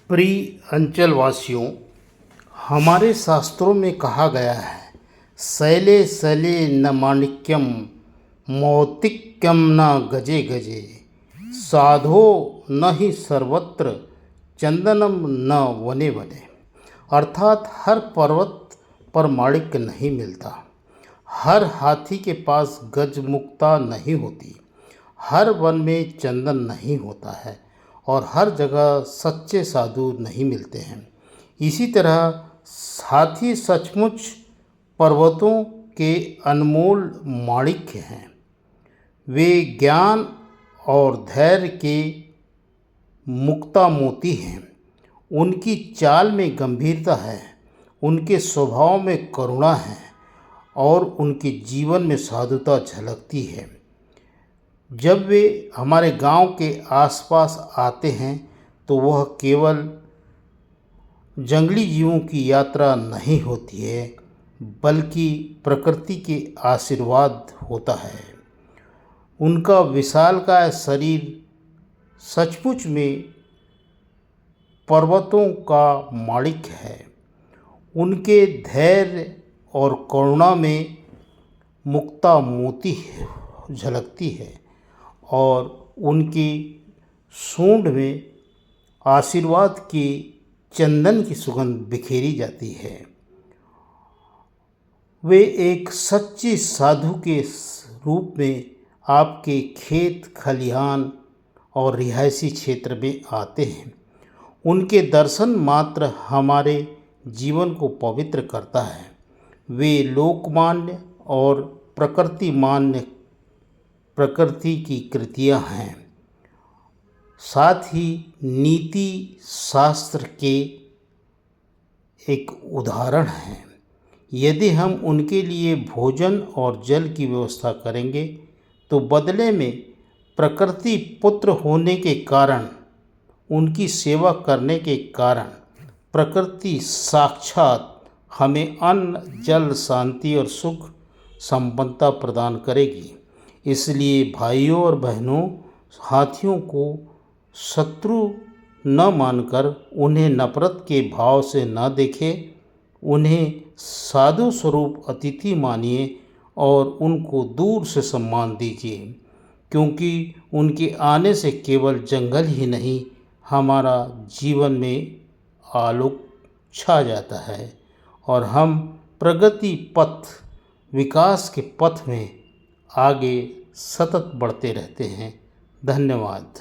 प्रिय अंचलवासियों, हमारे शास्त्रों में कहा गया है, शैले शैले न माणिक्यम मौक्तिकम न गजे गजे, साधो न ही सर्वत्र चंदनम न वने वने। अर्थात हर पर्वत पर माणिक्य नहीं मिलता, हर हाथी के पास गजमुक्ता नहीं होती, हर वन में चंदन नहीं होता है और हर जगह सच्चे साधु नहीं मिलते हैं। इसी तरह साथी सचमुच पर्वतों के अनमोल माणिक्य हैं। वे ज्ञान और धैर्य के मुक्ता मोती हैं। उनकी चाल में गंभीरता है, उनके स्वभाव में करुणा है और उनके जीवन में साधुता झलकती है। जब वे हमारे गांव के आसपास आते हैं तो वह केवल जंगली जीवों की यात्रा नहीं होती है, बल्कि प्रकृति के आशीर्वाद होता है। उनका विशालकाय शरीर सचमुच में पर्वतों का माणिक्य है। उनके धैर्य और करुणा में मुक्ता मोती झलकती है और उनकी सूंड में आशीर्वाद की चंदन की सुगंध बिखेरी जाती है। वे एक सच्चे साधु के रूप में आपके खेत खलिहान और रिहायशी क्षेत्र में आते हैं। उनके दर्शन मात्र हमारे जीवन को पवित्र करता है। वे लोकमान्य और प्रकृतिमान्य प्रकृति की कृतियाँ हैं, साथ ही नीति शास्त्र के एक उदाहरण हैं। यदि हम उनके लिए भोजन और जल की व्यवस्था करेंगे तो बदले में प्रकृति पुत्र होने के कारण, उनकी सेवा करने के कारण प्रकृति साक्षात हमें अन्न जल शांति और सुख संपन्नता प्रदान करेगी। इसलिए भाइयों और बहनों, हाथियों को शत्रु न मानकर उन्हें नफरत के भाव से न देखें। उन्हें साधु स्वरूप अतिथि मानिए और उनको दूर से सम्मान दीजिए, क्योंकि उनके आने से केवल जंगल ही नहीं, हमारा जीवन में आलोक छा जाता है और हम प्रगति पथ, विकास के पथ में आगे सतत बढ़ते रहते हैं। धन्यवाद।